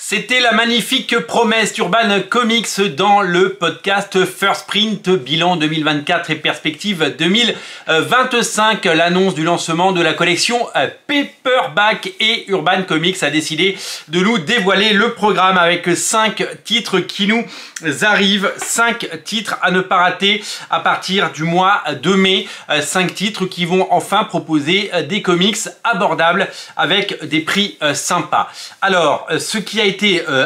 C'était la magnifique promesse d'Urban Comics dans le podcast First Print, bilan 2024 et perspective 2025. L'annonce du lancement de la collection Paperback et Urban Comics a décidé de nous dévoiler le programme avec 5 titres qui nous arrivent. 5 titres à ne pas rater à partir du mois de mai. 5 titres qui vont enfin proposer des comics abordables avec des prix sympas. Alors, ce qui a été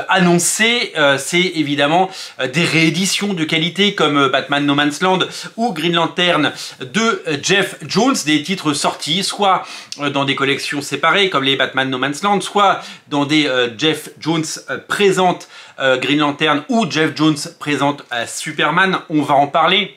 annoncé, c'est évidemment des rééditions de qualité comme Batman No Man's Land ou Green Lantern de Geoff Johns, des titres sortis soit dans des collections séparées comme les Batman No Man's Land, soit dans des Geoff Johns présente Green Lantern ou Geoff Johns présente Superman. On va en parler.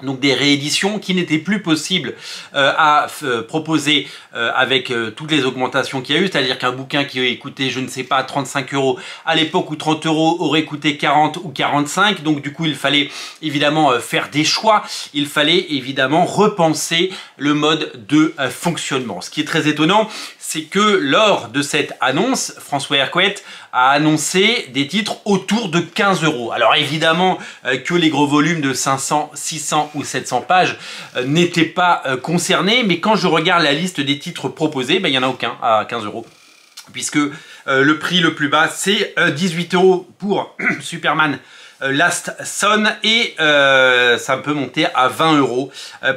Donc des rééditions qui n'étaient plus possibles à proposer avec toutes les augmentations qu'il y a eu, c'est-à-dire qu'un bouquin qui coûtait, je ne sais pas, 35 € à l'époque ou 30 € aurait coûté 40 ou 45, donc du coup il fallait évidemment faire des choix, il fallait évidemment repenser le mode de fonctionnement. Ce qui est très étonnant, c'est que lors de cette annonce, François Hercouet a annoncé des titres autour de 15 €. Alors évidemment que les gros volumes de 500, 600 ou 700 pages n'étaient pas concernés, mais quand je regarde la liste des titres proposés, il n'y en a aucun à 15 €, puisque le prix le plus bas c'est 18 € pour Superman Last Son et ça peut monter à 20 €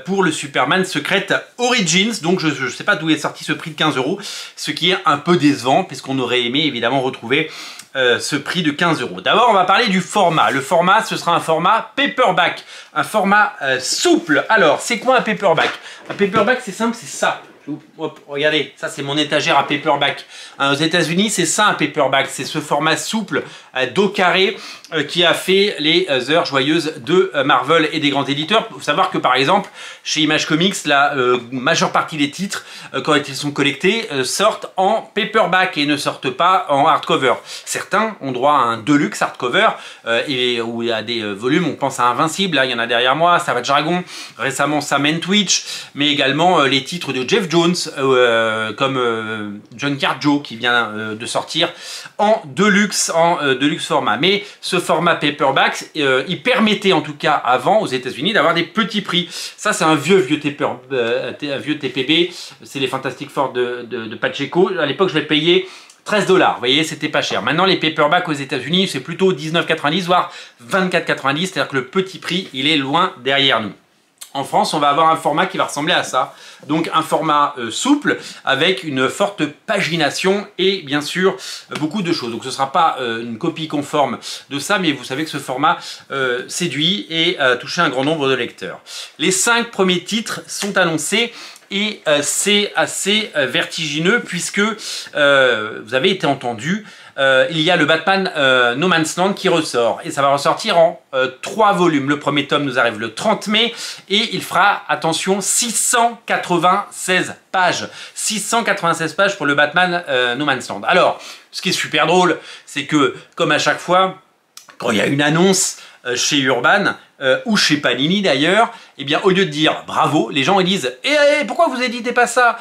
pour le Superman Secret Origins. Donc je ne sais pas d'où est sorti ce prix de 15 €, ce qui est un peu décevant puisqu'on aurait aimé évidemment retrouver ce prix de 15 €. D'abord on va parler du format. Le format, ce sera un format paperback, un format souple. Alors c'est quoi un paperback? Un paperback, c'est simple, c'est ça. Hop, regardez, ça c'est mon étagère à paperback. Aux États-Unis, c'est ça un paperback, c'est ce format souple dos carré qui a fait les heures joyeuses de Marvel et des grands éditeurs. Il faut savoir que par exemple, chez Image Comics, la majeure partie des titres, quand ils sont collectés, sortent en paperback et ne sortent pas en hardcover. Certains ont droit à un deluxe hardcover où il y a des volumes, on pense à Invincible, là il y en a derrière moi, Savage Dragon, récemment Sam and Twitch, mais également les titres de Geoff Johns comme John Carjo qui vient de sortir en deluxe format. Mais ce format paperback, il permettait en tout cas avant aux États-Unis d'avoir des petits prix. Ça c'est un vieux TPB, c'est les Fantastic Four de Pacheco. À l'époque je l'ai payé 13 $, vous voyez, c'était pas cher. Maintenant, les paperbacks aux États-Unis, c'est plutôt 19,90 $, voire 24,90 $, c'est-à-dire que le petit prix, il est loin derrière nous. En France, on va avoir un format qui va ressembler à ça. Donc un format souple avec une forte pagination et bien sûr beaucoup de choses. Donc ce ne sera pas une copie conforme de ça, mais vous savez que ce format séduit et touche un grand nombre de lecteurs. Les 5 premiers titres sont annoncés. Et c'est assez vertigineux puisque vous avez été entendu, il y a le Batman No Man's Land qui ressort et ça va ressortir en 3 volumes. Le premier tome nous arrive le 30 mai et il fera, attention, 696 pages. 696 pages pour le Batman No Man's Land. Alors, ce qui est super drôle, c'est que comme à chaque fois, quand il y a une annonce chez Urban, ou chez Panini d'ailleurs, eh bien au lieu de dire bravo, les gens ils disent pourquoi vous éditez pas ça?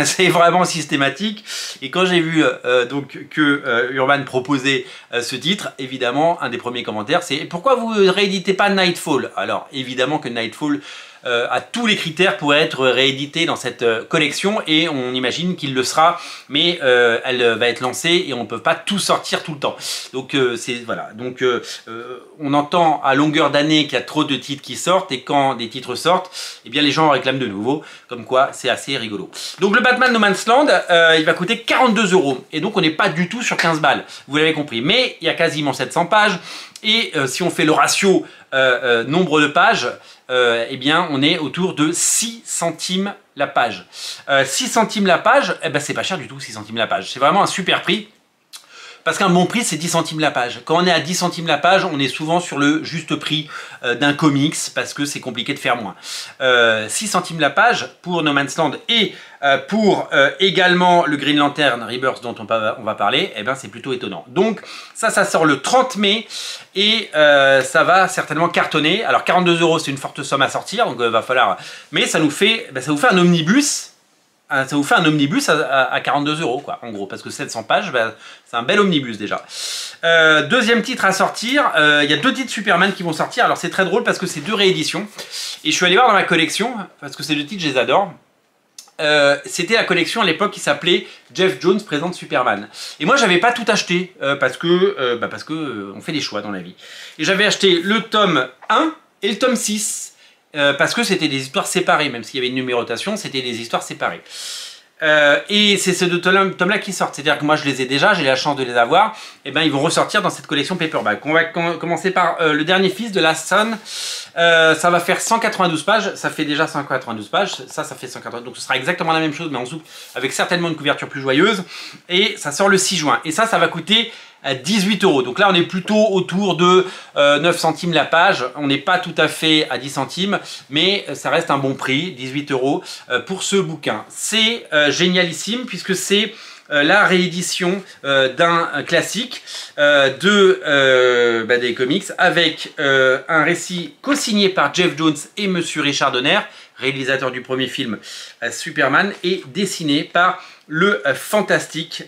C'est vraiment systématique. Et quand j'ai vu donc que Urban proposait ce titre, évidemment un des premiers commentaires c'est pourquoi vous rééditez pas Nightfall? Alors évidemment que Nightfall a tous les critères pour être réédité dans cette collection et on imagine qu'il le sera, mais elle va être lancée et on ne peut pas tout sortir tout le temps. Donc c'est voilà. Donc on entend à longueur d'année qu'il y a trop de titres qui sortent et quand des titres sortent, eh bien les gens en réclament de nouveau. Comme quoi, c'est assez rigolo. Donc le Batman No Man's Land, il va coûter 42 € et donc on n'est pas du tout sur 15 balles. Vous l'avez compris, mais il y a quasiment 700 pages et si on fait le ratio nombre de pages, eh bien on est autour de 6 centimes la page. 6 centimes la page, eh ben, c'est pas cher du tout 6 centimes la page. C'est vraiment un super prix. Parce qu'un bon prix, c'est 10 centimes la page. Quand on est à 10 centimes la page, on est souvent sur le juste prix d'un comics parce que c'est compliqué de faire moins. 6 centimes la page pour No Man's Land et pour également le Green Lantern Rebirth dont on va parler, eh ben, c'est plutôt étonnant. Donc ça sort le 30 mai et ça va certainement cartonner. Alors 42 €, c'est une forte somme à sortir, donc va falloir... Mais ça nous fait, ça vous fait un omnibus. Ça vous fait un omnibus à 42 € quoi, en gros, parce que 700 pages, c'est un bel omnibus déjà. Deuxième titre à sortir, il y a 2 titres Superman qui vont sortir. Alors c'est très drôle parce que c'est 2 rééditions. Et je suis allé voir dans ma collection, parce que ces 2 titres je les adore. C'était la collection à l'époque qui s'appelait Jeff Jones présente Superman. Et moi j'avais pas tout acheté parce que on fait des choix dans la vie. Et j'avais acheté le tome 1 et le tome 6 parce que c'était des histoires séparées, même s'il y avait une numérotation, c'était des histoires séparées. Et c'est ces 2 tomes-là qui sortent. C'est-à-dire que moi je les ai déjà, j'ai la chance de les avoir. Et ben ils vont ressortir dans cette collection paperback. On va commencer par le dernier fils de Last Son. Ça va faire 192 pages. Ça fait déjà 192 pages. Ça fait 192. Donc ce sera exactement la même chose, mais en souple, avec certainement une couverture plus joyeuse. Et ça sort le 6 juin. Et ça va coûter 18 €. Donc là on est plutôt autour de 9 centimes la page. On n'est pas tout à fait à 10 centimes, mais ça reste un bon prix, 18 € pour ce bouquin. C'est génialissime puisque c'est la réédition d'un classique des comics avec un récit co-signé par Jeff Jones et Monsieur Richard Donner, réalisateur du premier film Superman, et dessiné par le fantastique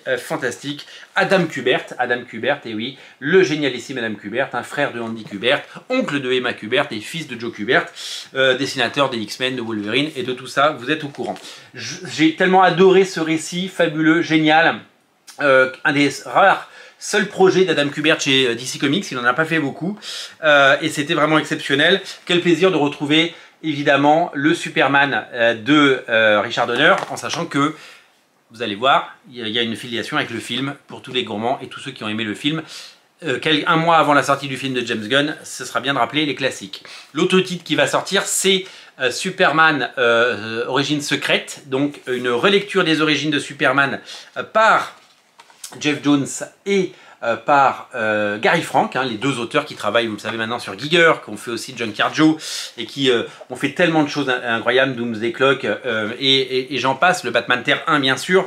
Adam Kubert. Adam Kubert, et oui, le génialissime Adam Kubert, un frère de Andy Kubert, oncle de Emma Kubert et fils de Joe Kubert, dessinateur des X-Men, de Wolverine et de tout ça, vous êtes au courant. J'ai tellement adoré ce récit fabuleux, génial, un des rares seuls projets d'Adam Kubert chez DC Comics, il n'en a pas fait beaucoup, et c'était vraiment exceptionnel. Quel plaisir de retrouver évidemment le Superman de Richard Donner, en sachant que vous allez voir, il y a une filiation avec le film pour tous les gourmands et tous ceux qui ont aimé le film. Un mois avant la sortie du film de James Gunn, ce sera bien de rappeler les classiques. L'autre titre qui va sortir, c'est Superman Origines secrètes, donc une relecture des origines de Superman par Jeff Jones et par Gary Frank, les 2 auteurs qui travaillent, vous le savez maintenant, sur Giger, qui ont fait aussi Junkyard Joe, et qui ont fait tellement de choses incroyables, Doomsday Clock, et j'en passe, le Batman Terre 1 bien sûr,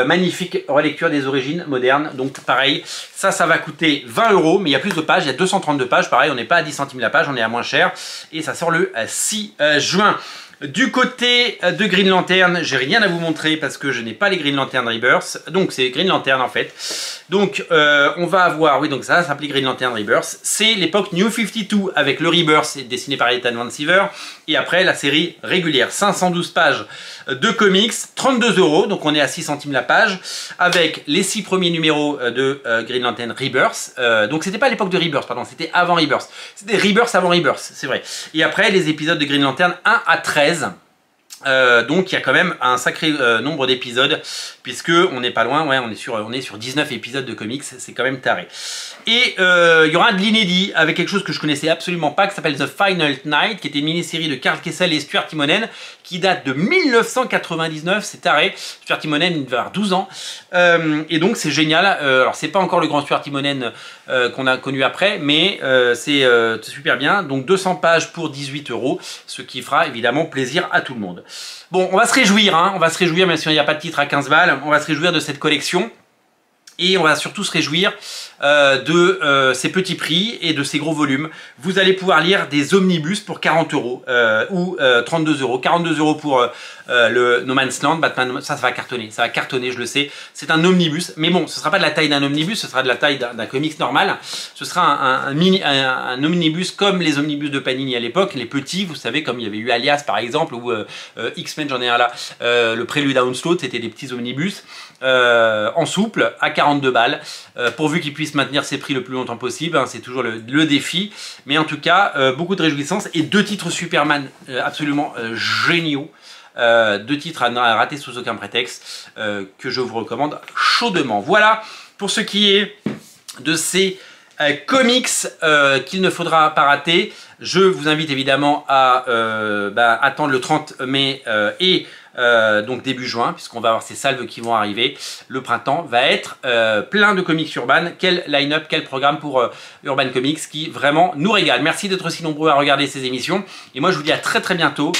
magnifique relecture des origines modernes, donc pareil, ça va coûter 20 €, mais il y a plus de pages, il y a 232 pages, pareil, on n'est pas à 10 centimes la page, on est à moins cher, et ça sort le 6 juin. Du côté de Green Lantern, j'ai rien à vous montrer parce que je n'ai pas les Green Lantern Rebirth. Donc c'est Green Lantern en fait. Donc on va avoir, oui, donc ça s'appelle Green Lantern Rebirth. C'est l'époque New 52 avec le Rebirth dessiné par Ethan Van Sciver. Et après la série régulière, 512 pages de comics, 32 €. Donc on est à 6 centimes la page avec les 6 premiers numéros de Green Lantern Rebirth. Donc c'était pas l'époque de Rebirth, pardon, c'était avant Rebirth. C'était Rebirth avant Rebirth, c'est vrai. Et après les épisodes de Green Lantern 1 à 13. Donc il y a quand même un sacré nombre d'épisodes, puisque on n'est pas loin, ouais, on est sur 19 épisodes de comics, c'est quand même taré. Et il y aura de l'inédit avec quelque chose que je connaissais absolument pas, qui s'appelle The Final Night, qui était une mini-série de Karl Kessel et Stuart Timonen, qui date de 1999, c'est taré. Stuart Timonen, il devait avoir 12 ans, et donc c'est génial. Alors c'est pas encore le grand Stuart Timonen qu'on a connu après, mais c'est super bien. Donc 200 pages pour 18 €, ce qui fera évidemment plaisir à tout le monde. Bon, on va se réjouir, on va se réjouir, même si il n'y a pas de titre à 15 balles, on va se réjouir de cette collection. Et on va surtout se réjouir de ces petits prix et de ces gros volumes. Vous allez pouvoir lire des omnibus pour 40 € ou 32 €. 42 € pour le No Man's Land, Batman, ça va cartonner, je le sais. C'est un omnibus, mais bon, ce ne sera pas de la taille d'un omnibus, ce sera de la taille d'un comics normal. Ce sera un omnibus comme les omnibus de Panini à l'époque, les petits, vous savez, comme il y avait eu Alias par exemple, ou X-Men, j'en ai un là, le Prélude à Onslaught, c'était des petits omnibus. En souple à 42 balles, pourvu qu'il puisse maintenir ses prix le plus longtemps possible, c'est toujours le défi, mais en tout cas beaucoup de réjouissance et 2 titres Superman absolument géniaux, 2 titres à rater sous aucun prétexte, que je vous recommande chaudement. Voilà pour ce qui est de ces comics qu'il ne faudra pas rater. Je vous invite évidemment à attendre le 30 mai et donc début juin, puisqu'on va avoir ces salves qui vont arriver. Le printemps va être plein de comics urbains. Quel line-up, quel programme pour Urban Comics qui vraiment nous régale. Merci d'être aussi nombreux à regarder ces émissions. Et moi je vous dis à très très bientôt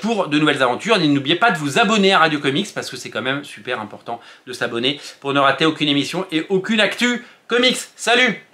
pour de nouvelles aventures. Et n'oubliez pas de vous abonner à Radio Comics parce que c'est quand même super important de s'abonner pour ne rater aucune émission et aucune actu comics. Salut!